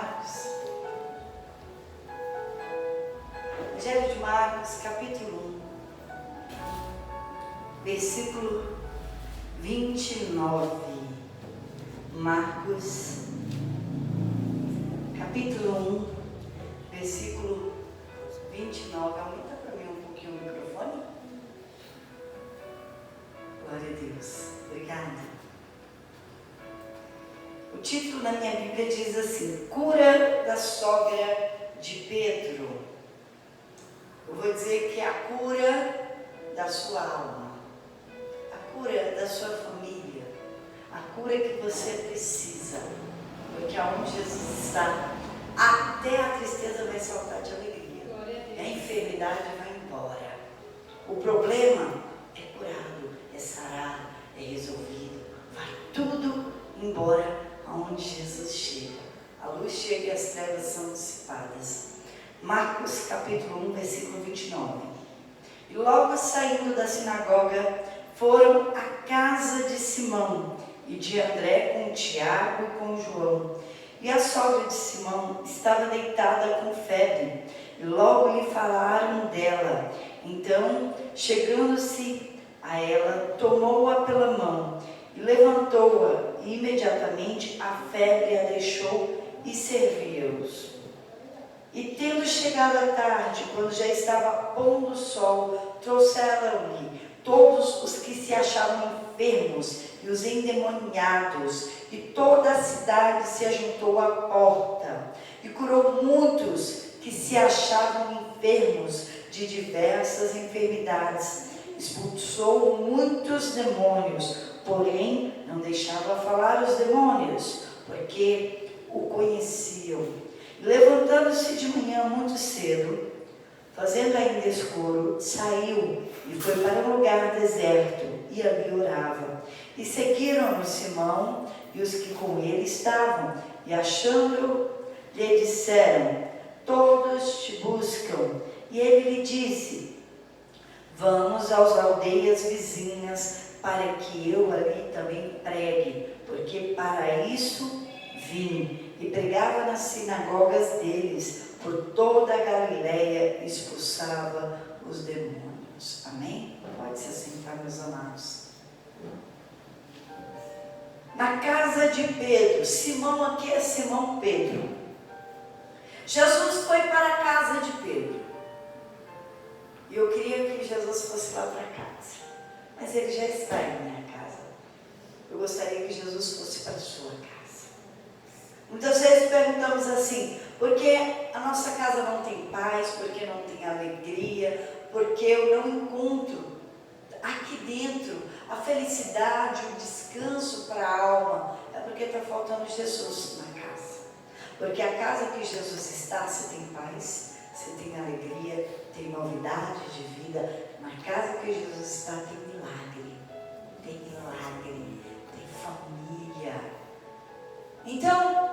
Marcos. Evangelho de Marcos, capítulo 1, versículo 29. Marcos, capítulo 1, versículo 29. Aumenta para mim um pouquinho o microfone. Glória a Deus. Obrigada. O título da minha Bíblia diz assim: Cura da sogra de Pedro. Eu vou dizer que é a cura da sua alma, a cura da sua família, a cura que você precisa, porque aonde Jesus está, até a tristeza vai saltar de alegria, a enfermidade vai embora, o problema é curado, é sarado, é resolvido, vai tudo embora aonde Jesus chega. A luz chega e as trevas são dissipadas. Marcos capítulo 1, versículo 29. E logo saindo da sinagoga, foram à casa de Simão e de André com Tiago e com João. E a sogra de Simão estava deitada com febre, e logo lhe falaram dela. Então, chegando-se a ela, tomou-a pela mão e levantou-a, e imediatamente a febre a deixou e servia-os. E tendo chegado a tarde, quando já estava pondo o sol, trouxeram-lhe todos os que se achavam enfermos e os endemoniados, e toda a cidade se ajuntou à porta, e curou muitos que se achavam enfermos de diversas enfermidades. Expulsou muitos demônios, porém não deixava falar os demônios, porque o conheciam. Levantando-se de manhã muito cedo, fazendo ainda escuro, saiu e foi para um lugar deserto, e ali orava. E seguiram-no Simão e os que com ele estavam, e achando-o, lhe disseram: todos te buscam. E ele lhe disse: vamos às aldeias vizinhas, para que eu ali também pregue, porque para isso vim. E pregava nas sinagogas deles, por toda a Galileia, e expulsava os demônios. Amém? Pode se assentar, meus amados. Na casa de Pedro, Simão aqui é Simão Pedro. Jesus foi para a casa de Pedro. E eu queria que Jesus fosse lá para casa, mas ele já está em minha casa. Eu gostaria que Jesus fosse para a sua casa. Muitas vezes perguntamos assim: por que a nossa casa não tem paz? Por que não tem alegria? Por que eu não encontro aqui dentro a felicidade, o descanso para a alma? É porque está faltando Jesus na casa. Porque a casa que Jesus está, você tem paz, você tem alegria, tem novidade de vida. Na casa que Jesus está, tem milagre, tem família. Então,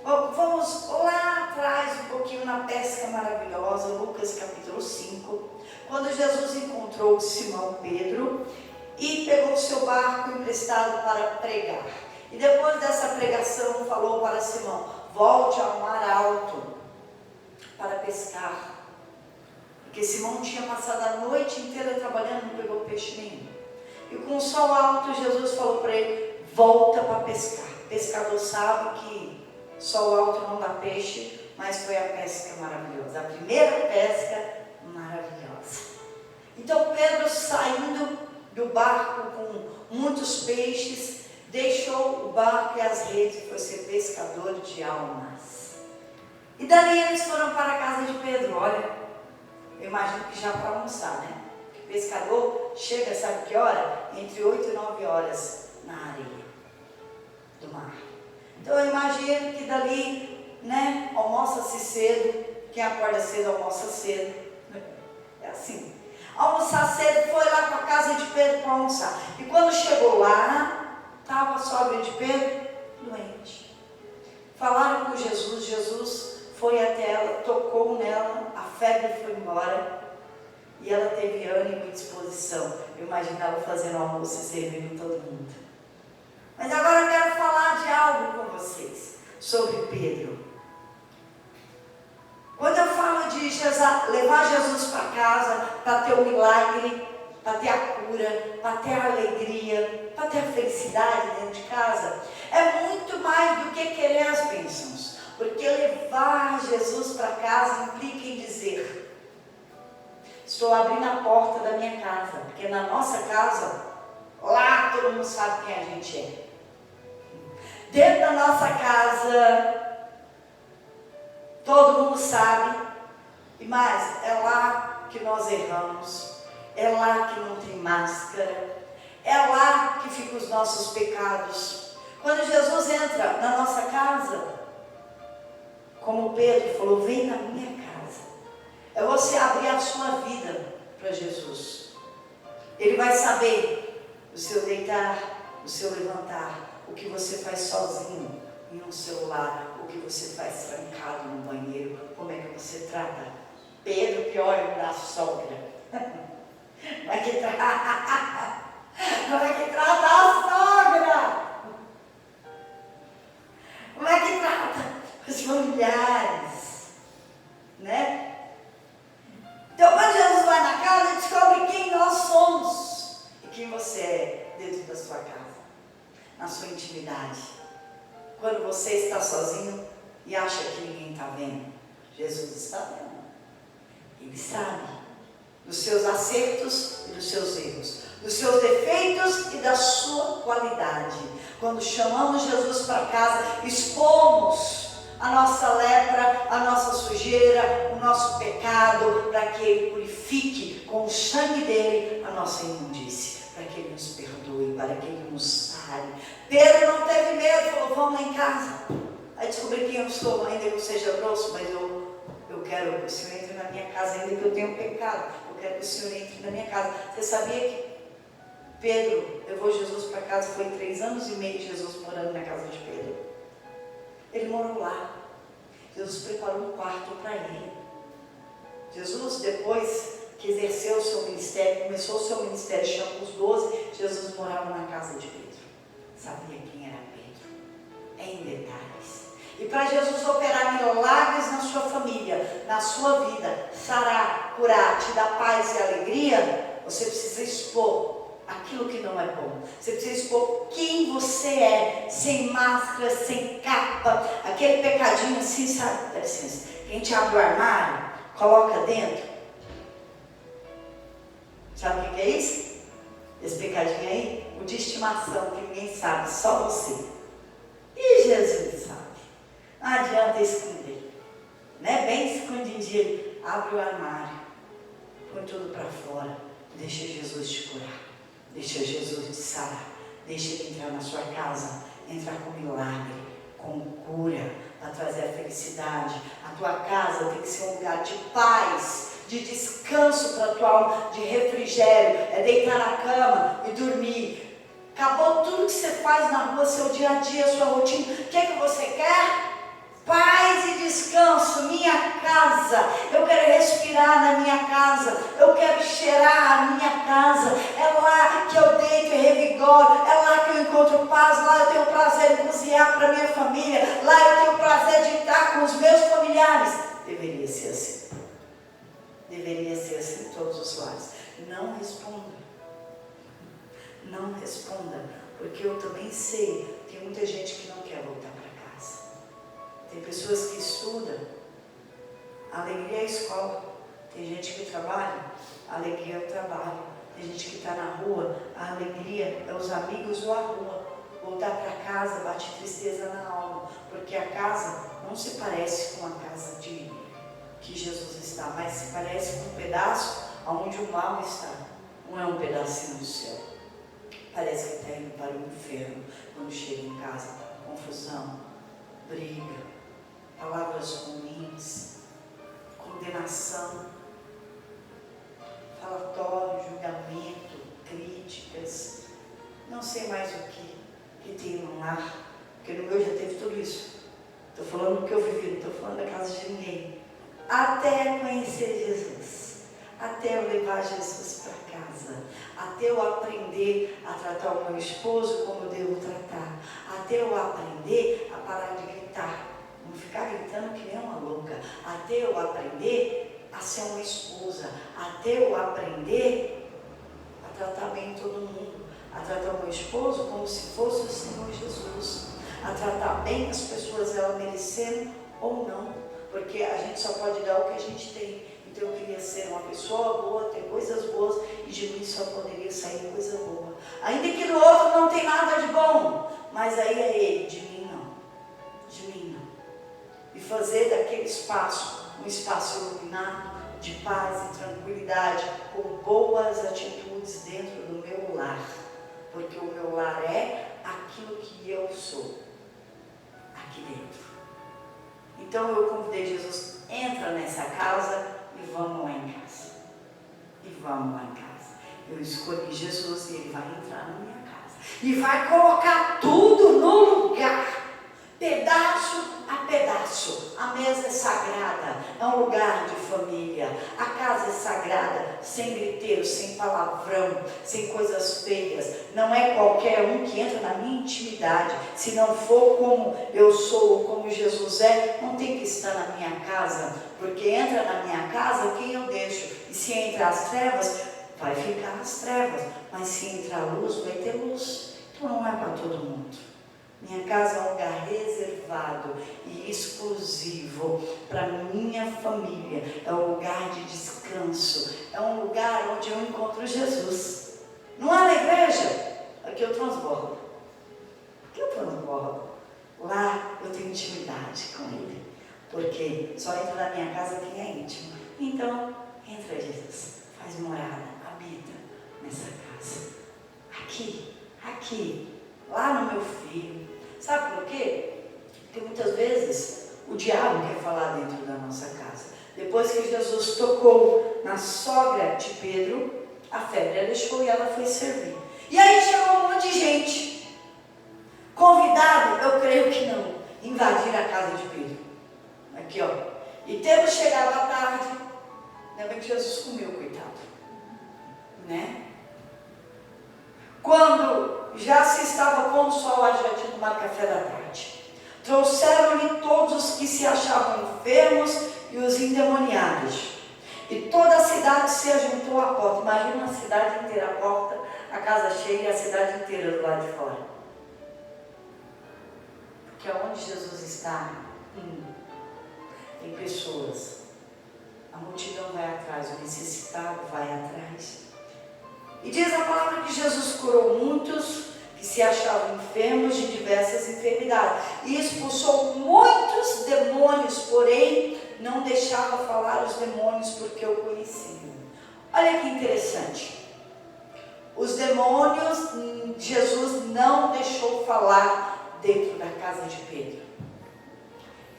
vamos lá atrás um pouquinho na pesca maravilhosa, Lucas capítulo 5, quando Jesus encontrou Simão Pedro e pegou o seu barco emprestado para pregar. E depois dessa pregação falou para Simão: volte ao mar alto para pescar. Porque Simão tinha passado a noite inteira trabalhando, não pegou peixe nenhum. E com o sol alto, Jesus falou para ele: volta para pescar. O pescador sabe que sol alto não dá peixe, mas foi a pesca maravilhosa, a primeira pesca maravilhosa. Então Pedro, saindo do barco com muitos peixes, deixou o barco e as redes e foi ser pescador de almas. E dali eles foram para a casa de Pedro. Olha, eu imagino que já para almoçar, né? O pescador chega, sabe que hora? Entre 8 e 9 horas na areia do mar. Então eu imagino que dali, né, almoça-se cedo. Quem acorda cedo, almoça cedo. É assim. Almoçar cedo, foi lá para a casa de Pedro para almoçar. E quando chegou lá, estava a sogra de Pedro doente. Falaram com Jesus, Jesus foi até ela, tocou nela, a febre foi embora e ela teve ânimo e disposição. Eu imagino ela fazendo almoço e servindo todo mundo. Mas agora eu quero falar de algo com vocês, sobre Pedro. Quando eu falo de levar Jesus para casa, para ter o milagre, para ter a cura, para ter a alegria, para ter a felicidade dentro de casa, é muito mais do que querer as bênçãos. Porque levar Jesus para casa implica em dizer: estou abrindo a porta da minha casa, porque na nossa casa, lá todo mundo sabe quem a gente é. Dentro da nossa casa, todo mundo sabe, e mais, é lá que nós erramos, é lá que não tem máscara, é lá que ficam os nossos pecados. Quando Jesus entra na nossa casa, como Pedro falou, vem na minha casa, é você abrir a sua vida para Jesus. Ele vai saber o seu deitar, o seu levantar, o que você faz sozinho em um celular, o que você faz trancado no banheiro, como é que você trata Pedro, pior da sogra. Como é que trata? Como é que trata a sogra? Como é que trata os familiares? Né? Então, quando Jesus vai na casa, descobre quem nós somos e quem você é dentro da sua casa, na sua intimidade. Quando você está sozinho e acha que ninguém está vendo, Jesus está vendo. Ele sabe dos seus acertos e dos seus erros, dos seus defeitos e da sua qualidade. Quando chamamos Jesus para casa, expomos a nossa lepra, a nossa sujeira, o nosso pecado, para que Ele purifique com o sangue dele a nossa imundície, para que Ele nos perdoe, para que Ele nos sare. Pedro não teve medo, falou: vamos lá em casa. Aí descobri quem eu sou, ainda que eu seja grosso, mas eu quero que o Senhor entre na minha casa, ainda que eu tenha um pecado, eu quero que o Senhor entre na minha casa. Você sabia que Pedro levou Jesus para casa? Foi 3 anos e meio Jesus morando na casa de Pedro. Ele morou lá. Jesus preparou um quarto para ele. Jesus, depois que exerceu o seu ministério, começou o seu ministério, chamou os 12, Jesus morava na casa de Pedro. Sabia quem era Pedro? Em detalhes. E para Jesus operar milagres na sua família, na sua vida, sarar, curar, te dar paz e alegria, você precisa expor aquilo que não é bom. Você precisa expor quem você é, sem máscara, sem capa, aquele pecadinho assim, sabe? Dá licença, que a gente abre o armário, coloca dentro. Sabe o que é isso? Esse pecadinho aí, o de estimação, que ninguém sabe, só você. E Jesus sabe. Não adianta esconder, né? Bem escondidinho, abre o armário, põe tudo para fora, deixa Jesus te curar, deixa Jesus te sarar, deixa Ele entrar na sua casa, entrar com milagre, com cura, para trazer a felicidade. A tua casa tem que ser um lugar de paz, de descanso para a tua alma, de refrigério, é deitar na cama e dormir. Acabou tudo que você faz na rua, seu dia a dia, sua rotina, o que é que você quer? Paz e descanso, minha casa. Eu quero respirar na minha casa, eu quero cheirar a minha casa. É lá que eu deito e revigoro, é lá que eu encontro paz. Lá eu tenho prazer em cozinhar para minha família, lá eu tenho prazer de estar com os meus familiares. Deveria ser assim. Deveria ser assim em todos os lares. Não responda. Não responda, porque eu também sei, tem muita gente que não quer voltar para casa. Tem pessoas que estudam, a alegria é a escola. Tem gente que trabalha, a alegria é o trabalho. Tem gente que está na rua, a alegria é os amigos ou a rua. Voltar para casa bate tristeza na alma, porque a casa não se parece com a casa que Jesus está, mas se parece com um pedaço onde o mal está. Não é um pedacinho do céu. Parece que está indo para o inferno quando chega em casa. Confusão, briga, palavras ruins, condenação, falatório, julgamento, críticas, não sei mais o que tem no lar, porque no meu já teve tudo isso. Estou falando do que eu vivi, não estou falando da casa de ninguém. Até conhecer Jesus, até eu levar Jesus para casa, até eu aprender a tratar o meu esposo como eu devo tratar, até eu aprender a parar de gritar, não ficar gritando que nem uma louca, até eu aprender a ser uma esposa, até eu aprender a tratar bem todo mundo, a tratar o meu esposo como se fosse o Senhor Jesus, a tratar bem as pessoas, elas merecendo ou não, porque a gente só pode dar o que a gente tem. Então eu queria ser uma pessoa boa, ter coisas boas, e de mim só poderia sair coisa boa. Ainda que do outro não tem nada de bom, mas aí é ele, de mim não. De mim não. E fazer daquele espaço um espaço iluminado, de paz e tranquilidade, com boas atitudes dentro do meu lar. Porque o meu lar é aquilo que eu sou, aqui dentro. Então eu convidei Jesus, entra nessa casa e vamos lá em casa. E vamos lá em casa. Eu escolhi Jesus e ele vai entrar na minha casa. E vai colocar tudo no lugar. Pedaço a pedaço. A mesa é sagrada. É um lugar de família. A casa é sagrada. Sem griteiro, sem palavrão, sem coisas feias. Não é qualquer um que entra na minha intimidade. Se não for como eu sou, como Jesus é, não tem que estar na minha casa. Porque entra na minha casa quem eu deixo. E se entra as trevas, vai ficar as trevas. Mas se entrar a luz, vai ter luz. Então não é para todo mundo. Minha casa é um lugar reservado e exclusivo para minha família. É um lugar de descanso. É um lugar onde eu encontro Jesus. Não é na igreja. Aqui eu transbordo. Aqui eu transbordo. Lá eu tenho intimidade com Ele. Porque só entra na minha casa quem é íntimo. Então, entra Jesus. Faz morada, habita nessa casa. Aqui, lá no meu filho. Sabe por quê? Porque muitas vezes o diabo quer falar dentro da nossa casa. Depois que Jesus tocou na sogra de Pedro, a febre a deixou e ela foi servir. E aí chegou um monte de gente. Convidado, eu creio que não, invadir a casa de Pedro. Aqui, ó. E Pedro chegava à tarde, ainda bem que Jesus comeu, coitado. Né? Quando já se estava pondo o sol, já tinha tomado café da tarde. Trouxeram-lhe todos os que se achavam enfermos e os endemoniados. E toda a cidade se ajuntou à porta. Imagina a cidade inteira, a porta, a casa cheia e a cidade inteira do lado de fora. Porque aonde Jesus está, tem pessoas. A multidão vai atrás, o necessitado vai atrás. E diz a palavra que Jesus curou muitos que se achavam enfermos de diversas enfermidades. E expulsou muitos demônios, porém não deixava falar os demônios porque o conheciam. Olha que interessante. Os demônios, Jesus não deixou falar dentro da casa de Pedro.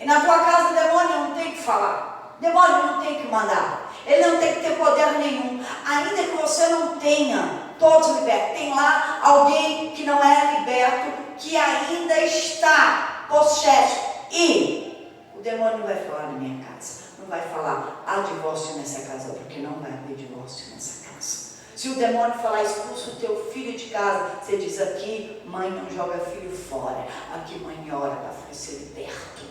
E na tua casa o demônio não tem que falar. O demônio não tem que mandar. Ele não tem que ter poder nenhum. Ainda que você não tenha todos libertos. Tem lá alguém que não é liberto, que ainda está possesso. E o demônio não vai falar na minha casa. Não vai falar, há divórcio nessa casa, porque não vai haver divórcio nessa casa. Se o demônio falar, expulsa o teu filho de casa, você diz aqui, mãe não joga filho fora. Aqui mãe ora para filho ser liberto.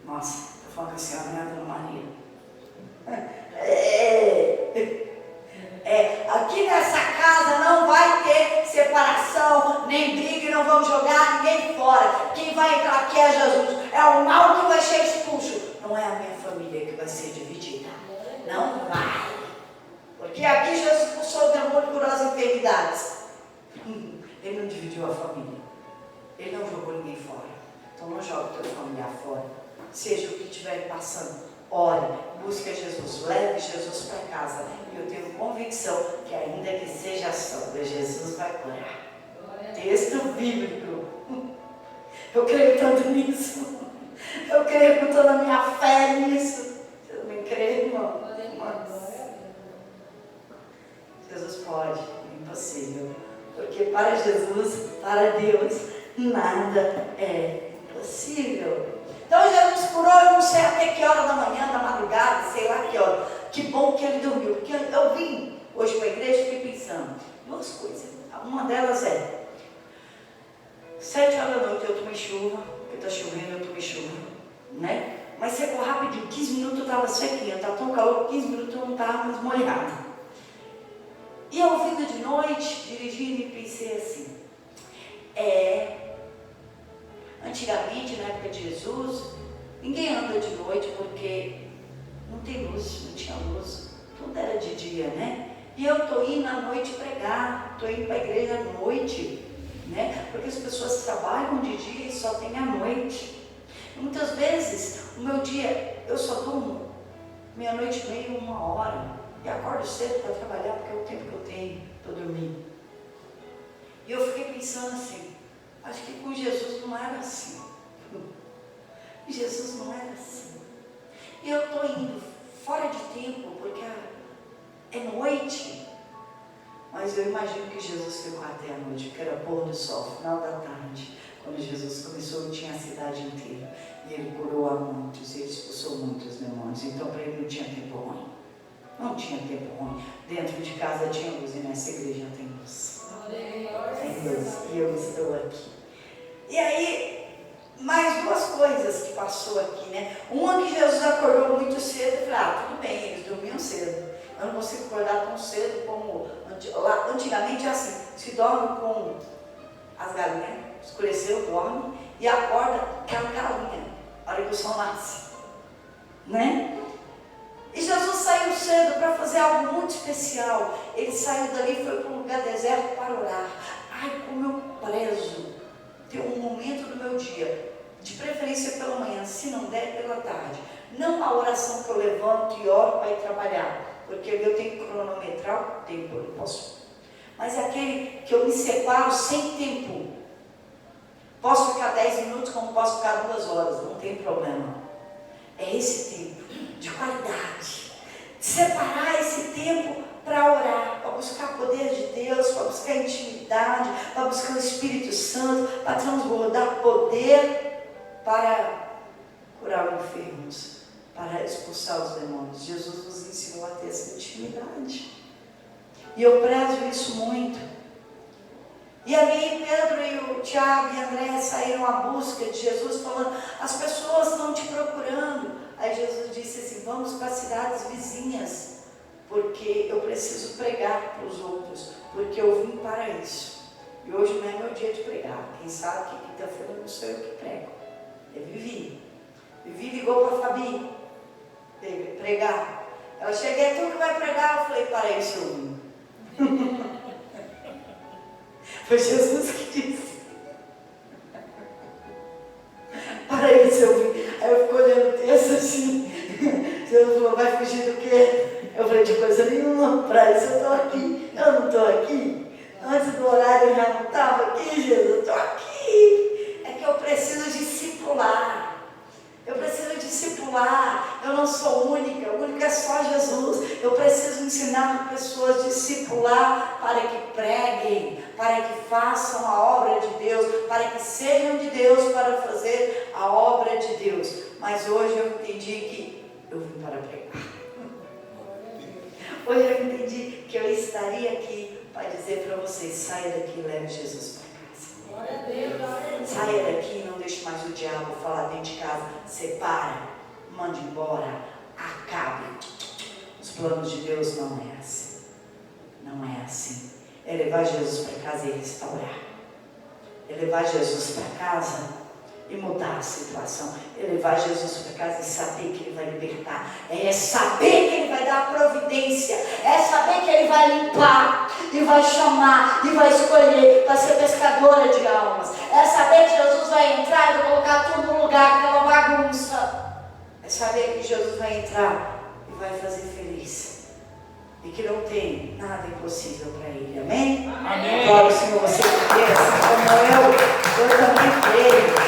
Nossa, estou falando com a senhora, né, dona Maria? Aqui nessa casa não vai ter separação, nem briga, e não vamos jogar ninguém fora. Quem vai entrar aqui é Jesus. É o mal que vai ser expulso. Não é a minha família que vai ser dividida. Não vai. Porque aqui Jesus expulsou o demônio por as enfermidades. Ele não dividiu a família. Ele não jogou ninguém fora. Então não joga o teu familiar fora. Seja o que estiver passando. Ore, busque Jesus, leve Jesus para casa. E eu tenho convicção que ainda que seja a sogra, Jesus vai curar. Texto bíblico. Eu creio tanto nisso. Eu creio com toda a minha fé nisso. Você também crê, irmão? Jesus pode, é impossível. Porque para Jesus, para Deus, nada é impossível. Então Jesus curou, eu não sei até que hora da manhã, da madrugada, sei lá que hora. que bom que ele dormiu. Porque eu vim hoje para a igreja e fiquei pensando duas coisas. Uma delas é 7 horas da noite eu tomei chuva, porque está chovendo, eu tomei chuva, né? Mas secou rapidinho, 15 minutos eu estava sequinha, estava tão calor, 15 minutos eu não estava mais molhada. E eu vindo de noite, dirigindo e pensei assim, antigamente, na época de Jesus, ninguém anda de noite porque não tem luz, não tinha luz, tudo era de dia, né? E eu estou indo à noite pregar, estou indo para a igreja à noite, né? Porque as pessoas trabalham de dia e só tem à noite. E muitas vezes, o meu dia, eu só durmo meia-noite e meia, 1 hora, e acordo cedo para trabalhar, porque é o tempo que eu tenho para dormir. E eu fiquei pensando assim, acho que com Jesus não era assim. Jesus não era assim. E eu estou indo fora de tempo, porque é noite. Mas eu imagino que Jesus ficou até a noite, porque era pôr do sol, final da tarde. Quando Jesus começou, tinha a cidade inteira. E ele curou a muitos, ele expulsou muitos demônios. Então para ele não tinha tempo ruim. Não tinha tempo ruim. Dentro de casa tinha luz, e nessa igreja tem luz. Tem luz. E eu estou aqui. E aí, mais 2 coisas que passou aqui, né? Uma que Jesus acordou muito cedo e falou, tudo bem, eles dormiam cedo. Eu não consigo acordar tão cedo como antigamente é assim, se dorme com as galinhas, escureceu, dorme e acorda aquela galinha, a hora que o sol nasce, né? E Jesus saiu cedo para fazer algo muito especial. Ele saiu dali e foi para um lugar deserto para orar. Ai, como eu prezo ter um momento do meu dia, de preferência pela manhã, se não der pela tarde. Não a oração que eu levanto e oro para ir trabalhar, porque eu tenho que cronometrar o tempo, eu não posso. Mas é aquele que eu me separo sem tempo. Posso ficar 10 minutos, como posso ficar 2 horas, não tem problema. É esse tempo de qualidade. Separar esse tempo para orar, para buscar o poder de Deus, para buscar intimidade, para buscar o Espírito Santo, para transbordar poder, para curar os enfermos, para expulsar os demônios. Jesus nos ensinou a ter essa intimidade. E eu prezo isso muito. E ali Pedro e o Tiago e André saíram à busca de Jesus, falando, as pessoas estão te procurando. Aí Jesus disse assim, vamos para as cidades vizinhas, porque eu preciso pregar para os outros, porque eu vim para isso. E hoje não é meu dia de pregar. Quem sabe que quinta-feira não sou eu que prego. É Vivi. Vivi ligou para a Fabi pregar. Ela cheguei, tu que vai pregar? Eu falei, para isso eu vim. Foi Jesus que disse. Para isso eu vim. Aí eu fico olhando o texto assim. Jesus falou, vai fugir do quê? Eu falei, de coisa nenhuma, para isso eu estou aqui. Eu não estou aqui. Antes do horário eu já não estava aqui, Jesus, eu estou aqui. É que eu preciso discipular. Eu preciso discipular. Eu não sou única, o único é só Jesus. Eu preciso ensinar pessoas a discipular para que preguem, para que façam a obra de Deus, para que sejam de Deus para fazer a obra de Deus. Mas hoje eu entendi que eu vim para pregar. Hoje eu entendi que eu estaria aqui para dizer para vocês, saia daqui e leve Jesus para casa. Saia daqui e não deixe mais o diabo falar dentro de casa. Separa, mande embora, acabe. Os planos de Deus não é assim. Não é assim. É levar Jesus para casa e restaurar. É levar Jesus para casa e mudar a situação. É levar Jesus para casa e saber que Ele vai libertar. É saber que Ele vai dar a providência. É saber que Ele vai limpar e vai chamar e vai escolher para ser pescadora de almas. É saber que Jesus vai entrar e vai colocar tudo no lugar, aquela bagunça. É saber que Jesus vai entrar e vai fazer feliz. E que não tem nada impossível para Ele. Amém? Amém. Glória ao Senhor, você que pensa como eu também creio.